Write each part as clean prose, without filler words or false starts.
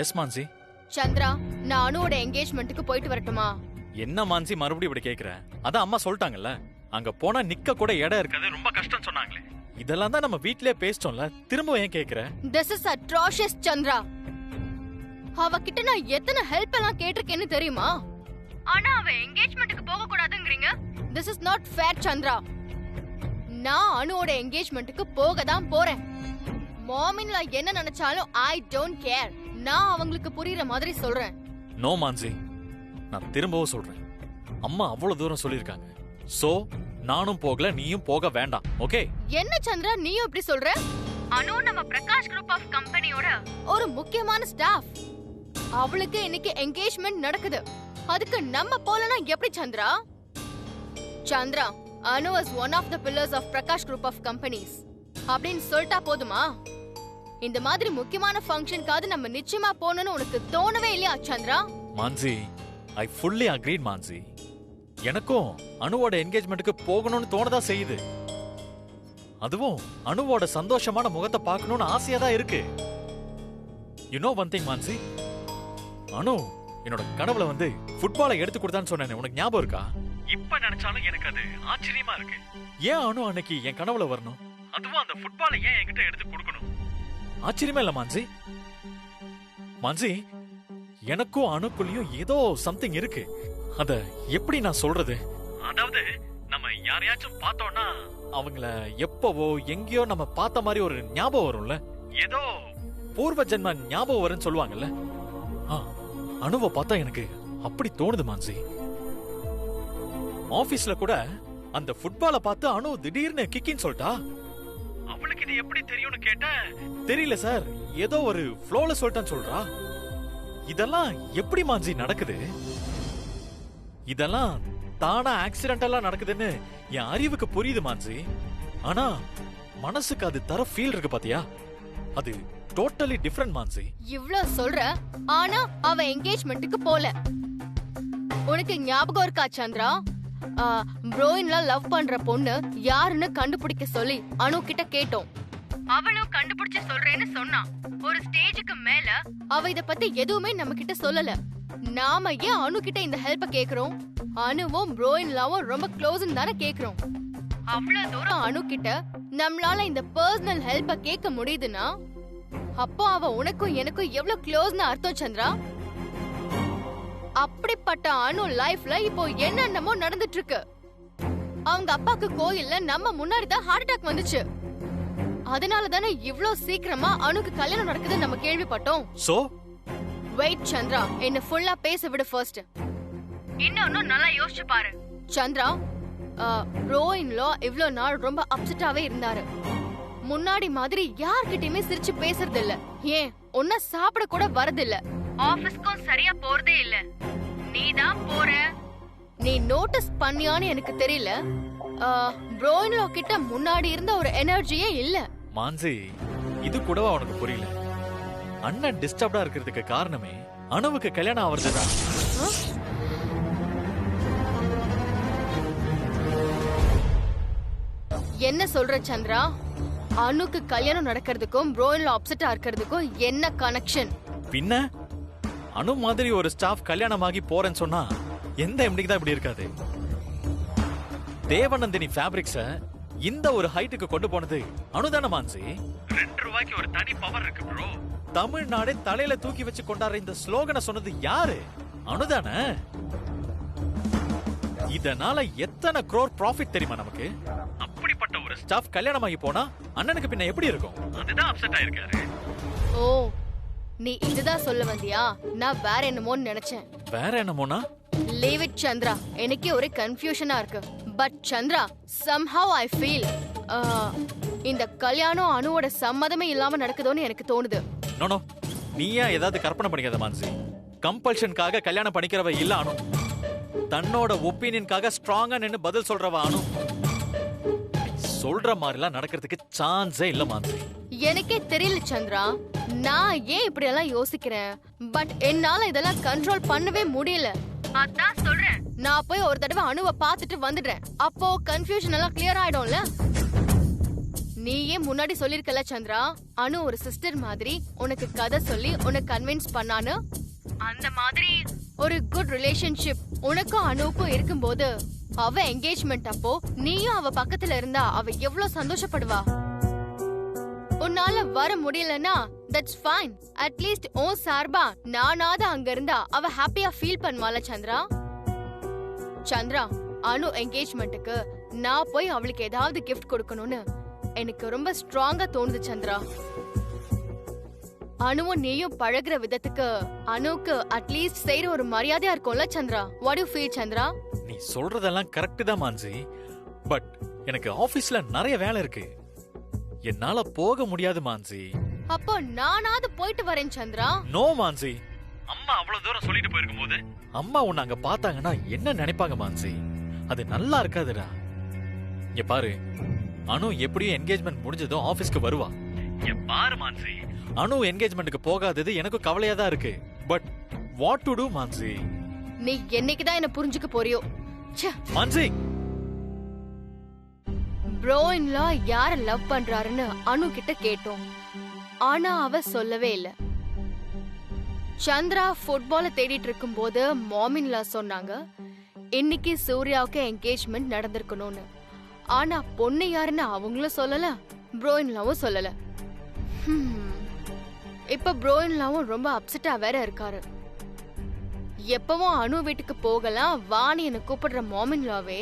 S Mansi. Chandra, நான் அனுவோட என்கேஜ்மெண்ட்டுக்கு போயிட்டு வரட்டுமா? என்ன மான்சி மறுபடியும் இப்படி கேக்குற? அதான் அம்மா சொல்லிட்டாங்கல்ல, அங்க போனா நிக்க கூட இடம் இருக்காது, ரொம்ப கஷ்டம் சொன்னாங்களே. இதெல்லாம் தான் நம்ம வீட்லயே பேசிட்டோம்ல, திரும்ப ஏன் கேக்குற? This is atrocious Chandra. அவகிட்ட நான் எத்தனை ஹெல்ப் எல்லாம் கேட்டிருக்கேன்னு தெரியுமா? ஆனா அவ என்கேஜ்மெண்ட்டுக்கு போக கூடாதுங்கறீங்க. This is not fair Chandra. நான் அனுவோட என்கேஜ்மெண்ட்டுக்கு போக தான் போறேன். மாமின்ல என்ன நினைச்சாலும் I don't care. நான் அவங்களுக்கு புரியுற மாதிரி சொல்றேன். நோ மான்சி, நான் திரும்பவும் சொல்றேன், அம்மா அவ்வளவு தூரம் சொல்லிருக்காங்க. சோ நானும் போகல, நீயும் போக வேண்டாம். ஓகே? என்ன சந்திரா நீயும் இப்படி சொல்ற? அனு நம்ம பிரகாஷ் குரூப் ஆஃப் கம்பெனியோட ஒரு முக்கியமான ஸ்டாஃப். அவளுக்கு இன்னைக்கு என்கேஜ்மெண்ட் நடக்குது. அதுக்கு நம்ம போலனா எப்படி Chandra? Chandra, Anu is one of the pillars of Prakash group of companies அப்படின்னு சொல்லிட்டா போதுமா? இந்த மாதிரி முக்கியமான ஃபங்க்ஷனுக்காவது நம்ம நிச்சயமா போகணும்னு உனக்கு தோணவே இல்லையா Chandra? Mansi, I fully agreed Mansi. எனக்கும் அனுவோட என்கேஜ்மெண்ட்டுக்கு போகணும்னு தோணதா செய்யுது. அதுவும் அனுவோட சந்தோஷமான முகத்தை பார்க்கணும்னு ஆசையா தான் இருக்கு. You know one thing Mansi, Anu என்னோட கனவுல வந்து ஃபுட்பாலை எடுத்து கொடுத்தான்னு சொன்னேன், உனக்கு ஞாபகம் இருக்கா? இப்ப நினைச்சாலும் எனக்கு அது ஆச்சரியமா இருக்கு. ஏன் அனு அன்னைக்கு என் கனவுல வரணும்? அதுவும் அந்த ஃபுட்பாலை ஏன் என்கிட்ட எடுத்து கொடுக்கணும்? ஆச்சரியமா இல்ல மான்சி? மான்சி, எனக்கும் அணுக்குள்ளயும் ஏதோ சம்திங் இருக்கு. அத எப்படி நான் சொல்றது? அதாவது நம்ம யாரையாச்சும் பார்த்தோம்னா அவங்கள எப்பவோ எங்கேயோ நம்ம பார்த்த மாதிரி ஒரு ஞாபகம் வரும்ல, ஏதோ பூர்வ ஜென்ம ஞாபகம் வரும்னு சொல்லுவாங்கல்ல. அணுவை பார்த்தா எனக்கு அப்படி தோணுது மான்சி. ஆபீஸ்ல கூட அந்த ஃபுட்பாலை பார்த்து அணு திடீர்னு கிக்கின்னு சொல்லிட்டா. அவளுக்கு இது எப்படி தெரியும்னு கேட்டா, தெரியல சார், ஏதோ ஒரு ஃப்ளோல சொல்லிட்டான்னு சொல்றா. இதெல்லாம் எப்படி மான்சி நடக்குது? இதெல்லாம் தானா ஆக்சிடென்டலா நடக்குதுன்னு என் அறிவுக்கு புரியுது மான்சி. ஆனா மனசுக்கு அது தர ஃபீல் இருக்கு பாத்தியா, அது டோட்டலி டிஃபரண்ட் மான்சி. இவ்ளோ சொல்ற, ஆனா அவ என்கேஜ்மெண்ட்டுக்கு போல. உனக்கு ஞாபகம் இருக்கா சந்திரா? ப்ரோயின்ல லவ் பண்ற பொண்ணு யாருன்னு கண்டுபிடிக்க சொல்லி அனு கிட்ட கேட்டோம். அவளும் கண்டுபிடிச்சு சொல்றேன்னு சொன்னா. ஒரு ஸ்டேஜுக்கு மேல அவ இத பத்தி எதுவுமே நம்ம கிட்ட சொல்லல. நாம ஏன் அனு கிட்ட இந்த ஹெல்ப் கேக்குறோம்? அனுவும் ப்ரோயின்லாவும் ரொம்ப க்ளோஸ்னு தானே கேக்குறோம். அவ்வளவு தூரம் அனு கிட்ட நம்மளால இந்த பர்சனல் ஹெல்ப்ப கேட்க முடியுதுன்னா அப்போ அவ உனக்கும் எனக்கும் எவ்வளவு க்ளோஸ்னு அர்த்தம் சந்திரா. அப்படிப்பட்ட அனு லைஃப்ல இப்போ என்னென்னமோ நடந்துட்டு இருக்கு. அவங்க அப்பாக்கு கோயில்ல நம்ம முன்னாடி தான் ஹார்ட் அட்டாக் வந்துச்சு. அதனால தானே இவ்ளோ சீக்கிரமா அனுக்கு கல்யாணம் நடக்குதுன்னு நம்ம கேள்விப்பட்டோம். சோ வெயிட் சந்திரா, என்ன ஃபுல்லா பேச விடு ஃபர்ஸ்ட். இன்னொன்னு நல்லா யோசிச்சு பாரு சந்திரா. ப்ரோயின்லா இவ்ளோ நாள் ரொம்ப அப்செட்டாவே இருந்தாரு. முன்னாடி மாதிரி யார்கிட்டயுமே சிரிச்சு பேசுறது இல்ல. ஏன் ஒன்ன சாப்பிட கூட வரது இல்ல. ஆபீஸ்க்கும் சரியா போறதே இல்ல. நீதான் போற. நீ நோட்டீஸ் பண்ணியான்னு எனக்கு தெரியல. ப்ரோயின்லா கிட்ட முன்னாடி இருந்த ஒரு எனர்ஜியே இல்ல. மான்சி, இது கூடவா உனக்கு புரியல? அண்ணன் டிஸ்டர்ப்டா இருக்கிறதுக்கு காரணமே அணுவுக்கு கல்யாணம் ஆவறதுதான். என்ன சொல்ற சந்திரா? அனுக்கு கல்யாணம் நடக்கிறதுக்கும் ப்ரோயின்ல அப்செட்டா இருக்கிறதுக்கும் என்ன கனெக்ஷன்? பின்ன அனு மாதிரி ஒரு ஸ்டாஃப் கல்யாணமாகி போறேன்னு சொன்னா எந்த எம்டிக்கு தான் இப்படி இருக்காது? தேவநந்தினி ஃபேப்ரிக்ஸ இந்த ஒரு ஹைட்டுக்கு கொண்டு போனது அனுதான மான்சி. 2 ரூபாய்க்கு ஒரு தனி பவர் இருக்கு ப்ரோ. தமிழ்நாடு தலையில தூக்கி வச்சு கொண்டாடுற இந்த ஸ்லோகனை சொன்னது யாரு? அனுதான. இதனால எத்தனை crore ப்ராஃபிட் தெரியுமா நமக்கு? அப்படிப்பட்ட ஒரு ஸ்டாஃப் கல்யாணமாகி போனா அண்ணனுக்கு பின்ன எப்படி இருக்கும்? அதுதான் அப்செட் ஆயிருக்காரு. ஓ, நீ இதுதான் சொல்ல வந்தியா? நான் வேற என்னமோன்னு நினைச்சேன். வேற என்னமோனா? லீவ் இட் சந்திரா, எனக்கே ஒரே கன்ஃபியூஷனா இருக்கு. But Chandra, somehow I feel இந்த கல்யாணம் அனுவோட சம்மதமே இல்லாம நடக்குதோன்னு எனக்கு தோணுது. நோ, நீயா ஏதாவது கற்பனை பண்ணிக்காத மான்சி. கம்பல்ஷனுக்காக கல்யாணம் பண்ணிக்கிறவ இல்ல அனு. தன்னோட ஒப்பீனியனுக்காக ஸ்ட்ராங்கா நின்னு பதில் சொல்றவ அனு. சொல்ற மாதிரிலாம் நடக்கிறதுக்கு சான்ஸே இல்ல மான்சி. எனக்கே தெரியல சந்திரா, நான் ஏன் இப்படி எல்லாம் யோசிக்கிறேன். பட் என்னால இதெல்லாம் கண்ட்ரோல் பண்ணவே முடியல. அதான் சொல்றேன், நான் போய் ஒரு தடவை அனுவை பார்த்துட்டு வந்துடுறேன். அப்போ கன்ஃபியூஷன் எல்லாம் கிளியர் ஆயிடும்ல. நீயே முன்னாடி சொல்லிருக்கல சந்திரா, அனு ஒரு சிஸ்டர் மாதிரி உனக்கு கதை சொல்லி உனக்கு கன்வின்ஸ் பண்ணான்னு. அந்த மாதிரி ஒரு குட் ரிலேஷன்ஷிப் உனக்கும் அனுவுக்கும் இருக்கும்போது அவ என்கேஜ்மெண்ட் அப்போ நீயும் அவ பக்கத்துல இருந்தா அவ எவ்வளவு சந்தோஷப்படுவா. உன்னால வர முடியலன்னா தட்ஸ் ஃபைன். அட்லீஸ்ட் ஓ சார்பா நானாவது அங்க இருந்தா அவ ஹாப்பியா ஃபீல் பண்ணுவாள சந்திரா. சந்திரா, அனு என்கேஜ்மெண்ட்டுக்கு நான் போய் அவளுக்கு ஏதாவது கிஃப்ட் கொடுக்கணும்னு எனக்கு ரொம்ப ஸ்ட்ராங்கா தோணுது சந்திரா. அனுவும் நீயும் பழகுற விதத்துக்கு அனுக்கு அட்லீஸ்ட் செய்யற ஒரு மரியாதையா இருக்கும்ல Chandra. What you feel Chandra? நீ சொல்றதெல்லாம் கரெக்ட் தான் மான்சி. பட் எனக்கு ஆபீஸ்ல நிறைய வேலை இருக்கு, என்னால போக முடியாது மான்சி. அப்போ நானாவது போயிட்டு வரேன் சந்திரா. நோ மான்சி, அம்மா அவ்வளவு தூரம் சொல்லிட்டு போயிருக்கும் போது அம்மா உன்னை அங்க பாத்தாங்கன்னா என்ன நினைப்பாங்க மான்சி? அது நல்லா இருக்காதுடா. இங்க பாரு, அனு எப்படியும் என்கேஜ்மெண்ட் முடிஞ்சதும் ஆபீஸ்க்கு வருவா. இங்க பாரு மான்சி, அனு என்கேஜ்மெண்ட்டுக்கு போகாதது எனக்கு கவலையா தான் இருக்கு. But what to to Mansi? நீ என்னைக்குதான் என்ன புரிஞ்சுக்க போறியோ? மான்சி, ப்ரோ இன்லா யார லவ் பண்றாருன்னு அனு கிட்ட கேட்டோம். ஆனா அவ சொல்லவே இல்ல. சந்திரா ஃபுட்பால தேடிட்டு இருக்கும் போது மாமின்லா சொன்னாங்க இன்னைக்கு சூர்யாவுக்கு என்கேஜ்மெண்ட் நடந்திருக்கணும்னு. ஆனா பொண்ணு யாருன்னு அவங்களும் சொல்லல, ப்ரோயின்லாவும் சொல்லல. இப்ப ப்ரோயின்லாவும் ரொம்ப அப்செட்டா வேற இருக்காரு. எப்பவும் அனு வீட்டுக்கு போகலாம் வாணி என்ன கூப்பிடுற மாமின்லாவே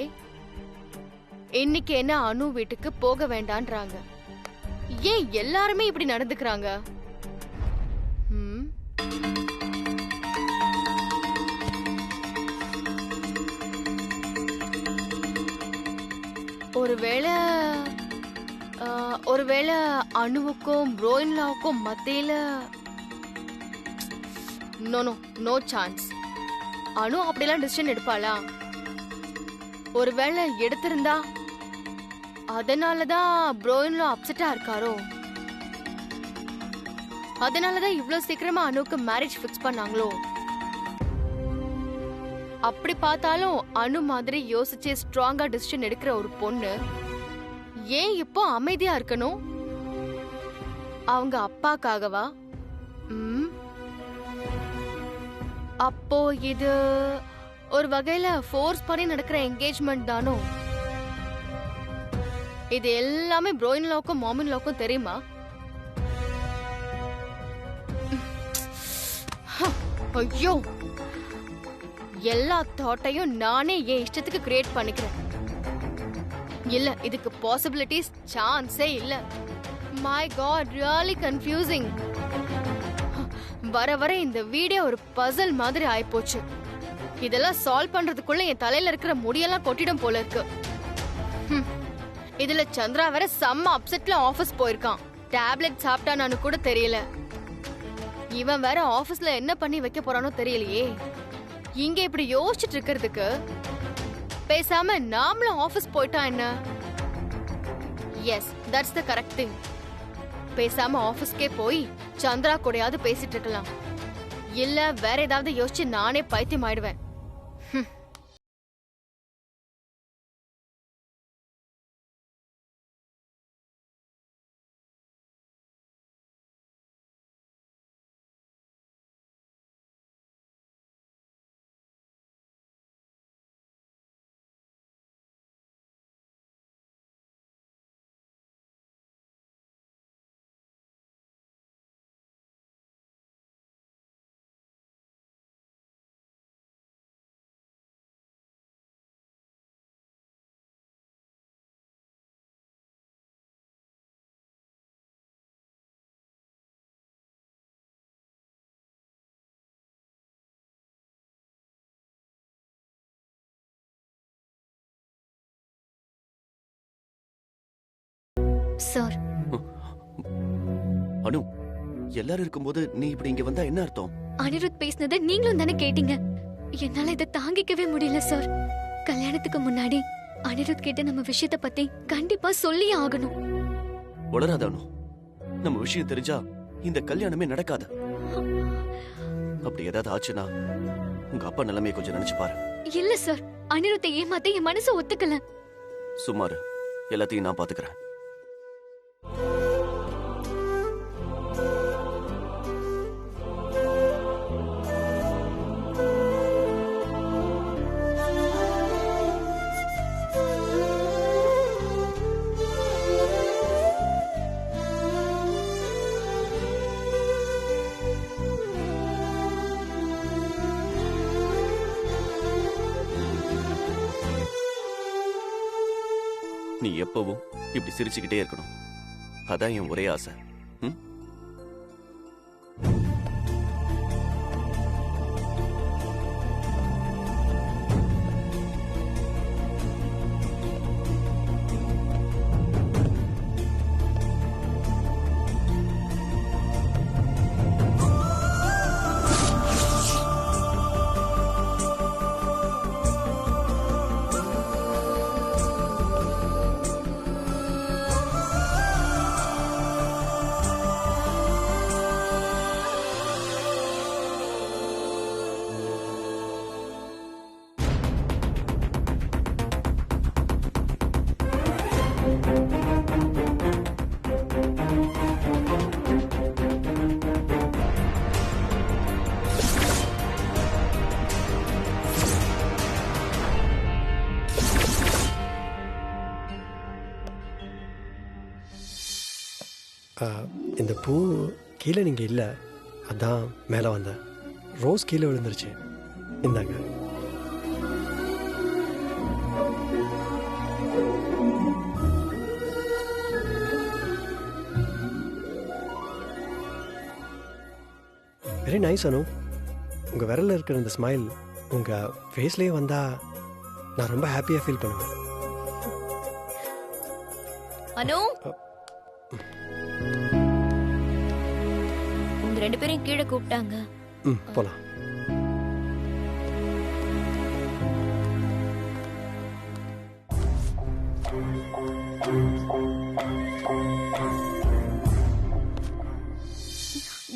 இன்னைக்கு என்ன அனு வீட்டுக்கு போக வேண்டான்றாங்க. ஏன் எல்லாருமே இப்படி நடந்துக்கிறாங்க? ஒருவேளை அனுவுக்கும் ப்ரோயின்லாவுக்கும் மத்தியில நோ சான்ஸ். அனு அப்படிலாம் டிசிஷன் எடுப்பாளா? ஒருவேளை எடுத்திருந்தா அதனாலதான் ப்ரோயின்லா அப்செட்டா இருக்காரோ? அதனாலதான் இவ்வளவு சீக்கிரமா அனுவுக்கு மேரேஜ் ஃபிக்ஸ் பண்ணாங்களோ? அப்படி பார்த்தாலும் அனு மாதிரி யோசிச்சு ஸ்ட்ராங்கா டிசிஷன் எடுக்கிற ஒரு பொண்ணு ஏன் இப்போ அமைதியா இருக்கணும்? அவங்க அப்பாக்காகவா? அப்போ இது ஒரு வகையில ஃபோர்ஸ் பண்ணி நடக்கிற என்கேஜ்மெண்ட் தானோ? இது எல்லாமே ப்ரோயின்லாவுக்கும் மாமின்லாவுக்கும் தெரியுமா? ஐயோ, எல்லா தாட்டையும் நானே என் இஷ்டத்துக்கு கிரியேட் பண்ணிக்கிறேன். இல்ல, இதுக்கு பாசிபிலிட்டிஸ் சான்ஸே இல்ல. My God, really confusing. வர வர இந்த வீடியோ ஒரு பசில் மாதிரி ஆயிப்போச்சு. இதெல்லாம் சால்வ் பண்றதுக்குள்ள என் தலையில இருக்கிற முடியெல்லாம் கொட்டிடும் போல இருக்கு. இதுல சந்திரா வேற செம்ம அப்செட்ல ஆபீஸ் போயிருக்கான். டேப்லெட் சாப்பிட்டானு கூட தெரியல. இவன் வேற ஆபீஸ்ல என்ன பண்ணி வைக்க போறானோ தெரியலையே. இங்க இப்படி யோசிச்சுட்டு இருக்கிறதுக்கு பேசாம நாமளும் ஆபீஸ் போயிட்டா என்ன? Yes, that's the correct thing. பேசாம ஆபீஸ்க்கே போய் சந்திரா கூடயாவது பேசிட்டு இருக்கலாம். இல்ல வேற ஏதாவது யோசிச்சு நானே பைத்தியம் ஆயிடுவேன். சார், அனு, எல்லாரும் இருக்கும்போது நீ இப்படி இங்க வந்தா என்ன அர்த்தம்? அனிருத் பேசினதை நீங்களும் தானே கேட்டீங்க. என்னால இதை தாங்கிக்கவே முடியல சார். கல்யாணத்துக்கு முன்னாடி அனிருத் கிட்ட நம்ம விஷயத்தை பத்தி கண்டிப்பா சொல்லி ஆகணும். உளராத அனு, நம்ம விஷயம் தெரிஞ்சா இந்த கல்யாணமே நடக்காது. அப்படி ஏதாவது ஆச்சுன்னா உங்க அப்பா நிலைமையை கொஞ்சம் நினைச்சு பாரு. இல்ல சார், அனிருத்தை ஏமாத்த என் மனசு ஒத்துக்கல. சுமாரு, எல்லாத்தையும் நான் பாத்துக்கிறேன். நீ எப்பவும் இப்படி சிரிச்சுக்கிட்டே இருக்கணும். அதான் என் ஒரே ஆசை. ம்? இந்த பூ கீழே நீங்கள் இல்லை, அதான் மேலே வந்தேன். ரோஸ் கீழே விழுந்துருச்சு, இந்தாங்க. வெரி நைஸ் அனு. உங்கள் விரலில் இருக்கிற இந்த ஸ்மைல் உங்கள் ஃபேஸ்லேயே வந்தால் நான் ரொம்ப ஹாப்பியாக ஃபீல் பண்ணுவேன். அனு, உங்க 2 பேரையும் கீழே கூப்பிட்டாங்க. போலாம்.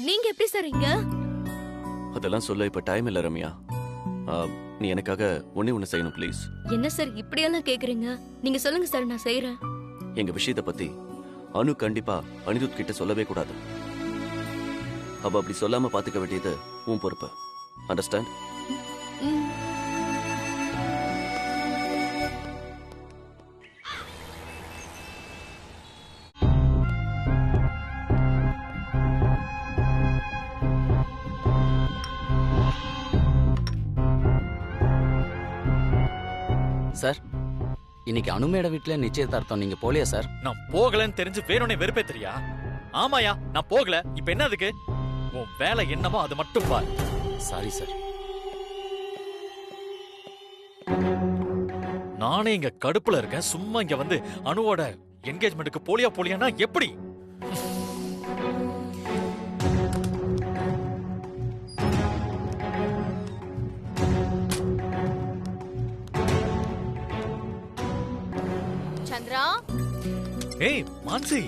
நீங்க எப்படி சார் இங்க? அதெல்லாம் சொல்ல இப்ப டைம் இல்ல ரம்யா. நீ எனக்காக ஒண்ணு செய்யணும் ப்ளீஸ். என்ன சார் இப்படியெல்லாம் கேக்குறீங்க? நீங்க சொல்லுங்க சார், நான் செய்யறேன். எங்க விஷயத்தை பத்தி அனு கண்டிப்பா அனிருத் கிட்ட சொல்லவே கூடாது. அவ அப்படி சொல்லாம பாத்துக்க வேண்டியது உன் பொறுப்பு. அண்டர்ஸ்டாண்ட்? சார், இன்னைக்கு அனுமேட வீட்டுல நிச்சயதார்த்தம், நீங்க போலியா சார்? நான் போகலன்னு தெரிஞ்சு வேணும்னே வெறுப்பேத்துறியா? ஆமாயா, நான் போகல. இப்ப என்ன அதுக்கு? உன் வேலை என்னமோ அது மட்டும் பார். Sorry sir. நானே இங்க கடுப்புல இருக்கேன். சும்மா இங்க வந்து அனுவோட என்கேஜ்மெண்ட்டுக்கு போலியானா எப்படி? சந்திரா, ஏய் மான்சி,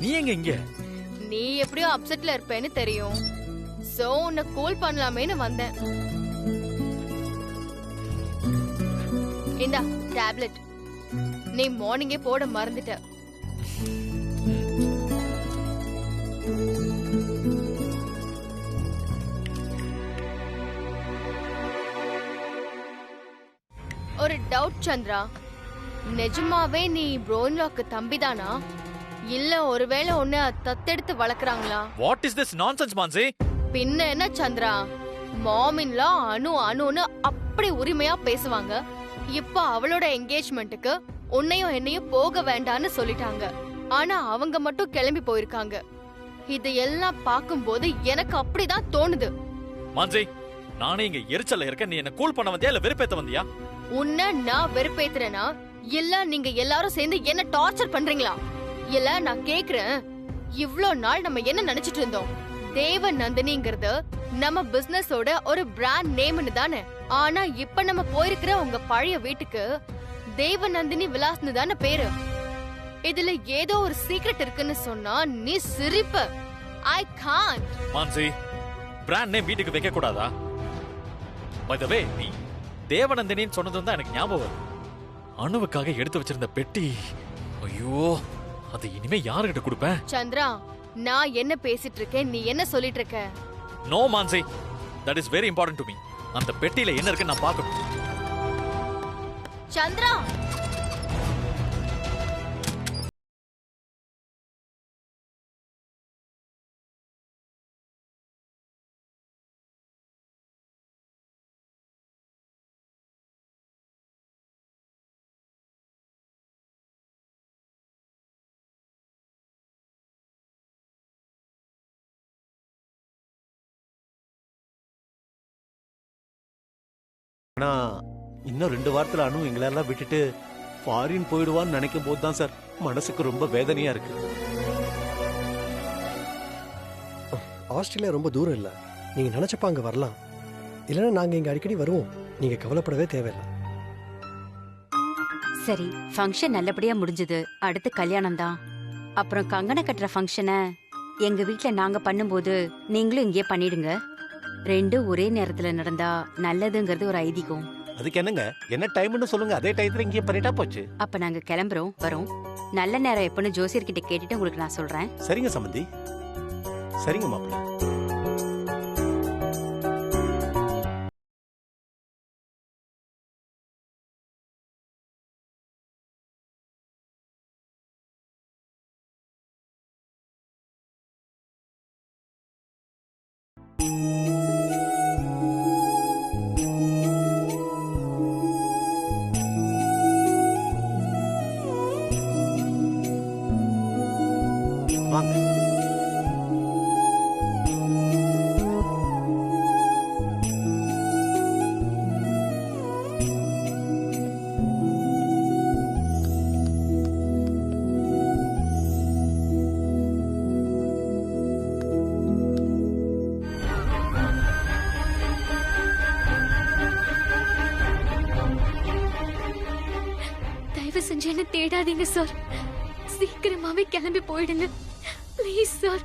நீ எங்க இங்க? நீ எப்படியோ அப்செட்ல இருப்பேன்னு தெரியும். சோ உன்னை கூல் பண்ணலாமேன்னு வந்தேன். இந்தா டேப்லெட். நீ மார்னிங்கே போட மறந்துட்ட. ஒரு டவுட் சந்திரா, நிஜமாவே நீ ப்ரோன்லாக்கு தம்பிதானா? இல்ல ஒருவேளை உன்னை தத்தெடுத்து வளர்க்கறாங்களா? What is this nonsense Mansi? பின்ன என்ன சந்திரா, மாமின்லா அனுன்னு அப்படி உரிமையா பேசுவாங்க. இப்ப அவளோட என்கேஜ்மெண்ட்டுக்கு உன்னையும் என்னையும் போக வேண்டான்னு சொல்லிட்டாங்க. ஆனா அவங்க மட்டும் கிளம்பி போயிருக்காங்க. இது எல்லாம் பார்க்கும்போது எனக்கு அப்படிதான் தோணுது. மான்சி, நானே இங்க எரிச்சல்ல இருக்கேன். நீ என்ன கூல் பண்ண வந்தியா இல்ல வெறுப்பேத்த வந்தியா? உன்னை நான் வெறுப்பேத்துறேனா இல்ல நீங்க எல்லாரும் சேர்ந்து என்ன டார்ச்சர் பண்றீங்களா? இல்ல நான் கேக்குறேன், இவ்ளோ நாள் நம்ம என்ன நினைச்சிட்டு இருந்தோம்? தேவ நந்தினிங்கிறது நம்ம பிசினஸோட ஒரு பிராண்ட் நேம்னு தானே. ஆனா இப்ப நம்ம போயிருக்கிற உங்க பழைய வீட்டுக்கு தேவ நந்தினி விலாஸ்னு தானே பேரு. இதுல ஏதோ ஒரு சீக்ரெட் இருக்குன்னு சொன்னா நீ சிரிப்ப. I can't. Mansi, brand name வீட்டுக்கு வைக்க கூடாதா? பை தி வே, நீ தேவநந்தினின்னு சொன்னதும் தான் எனக்கு ஞாபகம் வருது. அணுவுக்காக எடுத்து வச்சிருந்த பெட்டி. ஐயோ, அது இனிமே யாருகிட்ட கொடுப்பேன்? சந்திரா, நான் என்ன பேசிட்டு இருக்கேன், நீ என்ன சொல்லிட்டு இருக்க? No Mansi, that is very important to me. அந்த பெட்டியில என்ன இருக்குன்னு நான் பார்க்கணும். சந்திரா, ஆனா இன்னும் 2 வாரத்துல அனு எங்களெல்லாம் விட்டுட்டு ஃபாரின் போயிடுவான்னு நினைக்கும் போது தான் சார் மனசுக்கு ரொம்ப வேதனையா இருக்கு. ஆஸ்திரேலியா ரொம்ப தூரம் இல்லை, நீங்கள் நினச்சப்ப அங்கே வரலாம். இல்லைன்னா நாங்கள் இங்கே அடிக்கடி வருவோம், நீங்கள் கவலைப்படவே தேவையில்லை. சரி, ஃபங்க்ஷன் நல்லபடியா முடிஞ்சது. அடுத்து கல்யாணம் தான். அப்புறம் கங்கண கட்டுற ஃபங்க்ஷனை எங்க வீட்ல நாங்க பண்ணும்போது நீங்களும் இங்கே பண்ணிடுங்க. 2 ஒரே நேரத்துல நடந்தா நல்லதுங்கிறது ஒரு ஐதீகம். அதுக்கு என்னங்க, என்ன டைம்னு சொல்லுங்க, அதே டயத்துல இங்கே பண்ணிட்டா போச்சு. அப்ப நாங்க கிளம்புறோம், வரோம். நல்ல நேரம் எப்பன்னு ஜோசியர்கிட்ட கேட்டுட்டு உங்களுக்கு நான் சொல்றேன். சரிங்க சம்பந்தி, சரிங்க மாப்பிள்ள. வாங்க. தயவு செஞ்சு என்ன தேடாதீங்க சார். சீக்கிரமாவே கிளம்பி போயிடுங்க ப்ளீஸ் சார்.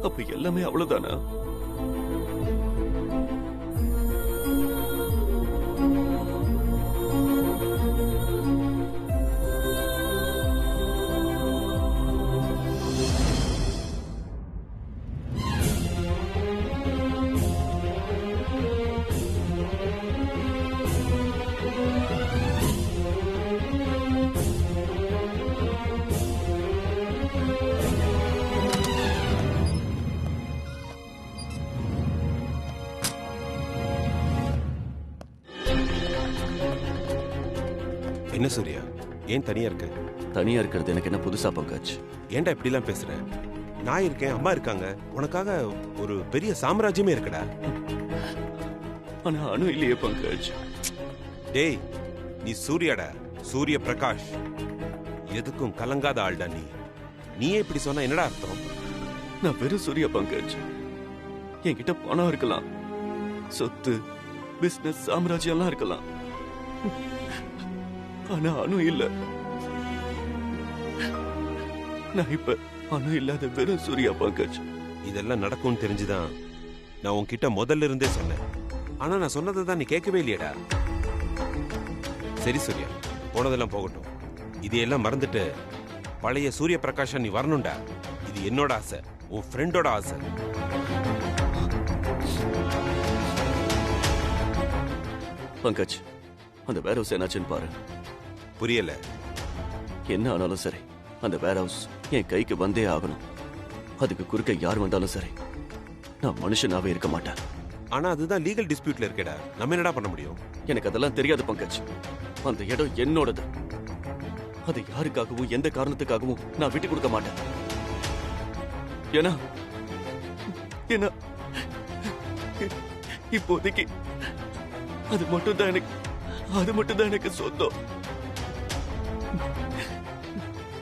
அப்ப எல்லாமே அவ்வளவுதானா? என்ன சூர்யா, ஏன் தனியா இருக்க? தனியா இருக்கிறது எனக்கு என்ன புதுசா பங்காச்சு? ஏன்டா இப்படிலாம் பேசுற? நான் இருக்கேன், அம்மா இருக்காங்க, உனக்காக ஒரு பெரிய சாம்ராஜ்யமே இருக்குடா. ஆனா அனு இல்லையே பங்காச்சு. டேய், நீ சூர்யாடா, சூரிய பிரகாஷ். எதுக்கும் கலங்காத ஆள்டா நீ. நீயே இப்படி சொன்னா என்னடா அர்த்தம்? நான் வெறும் சூர்யா பங்காச்சு. என்கிட்ட பணம் இருக்கலாம், சொத்து, பிசினஸ், சாம்ராஜ்யம்லாம் இருக்கலாம். ஆனா அனு இல்ல. நான் இப்ப அனு இல்லாத வெறும் சூர்யா பங்காச்சு. இதெல்லாம் நடக்கும்னு தெரிஞ்சுதான் நான் உன்கிட்ட முதல்ல இருந்தே சொன்னேன். ஆனா நான் சொன்னதை தான் நீ கேட்கவே இல்லையடா. சரி சூர்யா, போனதெல்லாம் போகட்டும். இதையெல்லாம் மறந்துட்டு பழைய சூரிய பிரகாஷா நீ வரணும்டா. இது என்னோட ஆசை, உன் ஃப்ரெண்டோட ஆசை. பங்கஜ், அந்த வேர் ஹவுஸ் என்னாச்சுன்னு பாரு. புரியல? என்ன ஆனாலும் சரி, அந்த வேர் ஹவுஸ் என் கைக்கு வந்தே ஆகணும். அதுக்கு குறுக்க யார் வந்தாலும் சரி, நான் மனுஷனாவே இருக்க மாட்டேன். ஆனா அதுதான் லீகல் டிஸ்பியூட்ல இருக்கேடா. நம்ம என்னடா பண்ண முடியும்? எனக்கு அதெல்லாம் தெரியாது பங்கஜ். அந்த இடம் என்னோடது. அதை யாருக்காகவும் எந்த காரணத்துக்காகவும் நான் விட்டு கொடுக்க மாட்டேன். ஏன்னா ஏன்னா இப்போதைக்கு அது மட்டும் தான் எனக்கு சொந்தம்.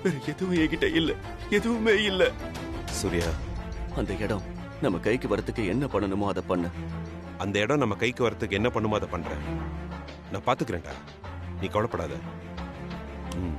வேற எதுவும் என்கிட்ட இல்ல, எதுவுமே இல்ல. சூர்யா, அந்த இடம் நம்ம கைக்கு வரத்துக்கு என்ன பண்ணணுமோ அதை பண்ண. அந்த இடம் நம்ம கைக்கு வரத்துக்கு என்ன பண்ணுமோ அதை பண்றேன். நான் பாத்துக்கிறேன்டா. நீ கவலைப்படாத. ம்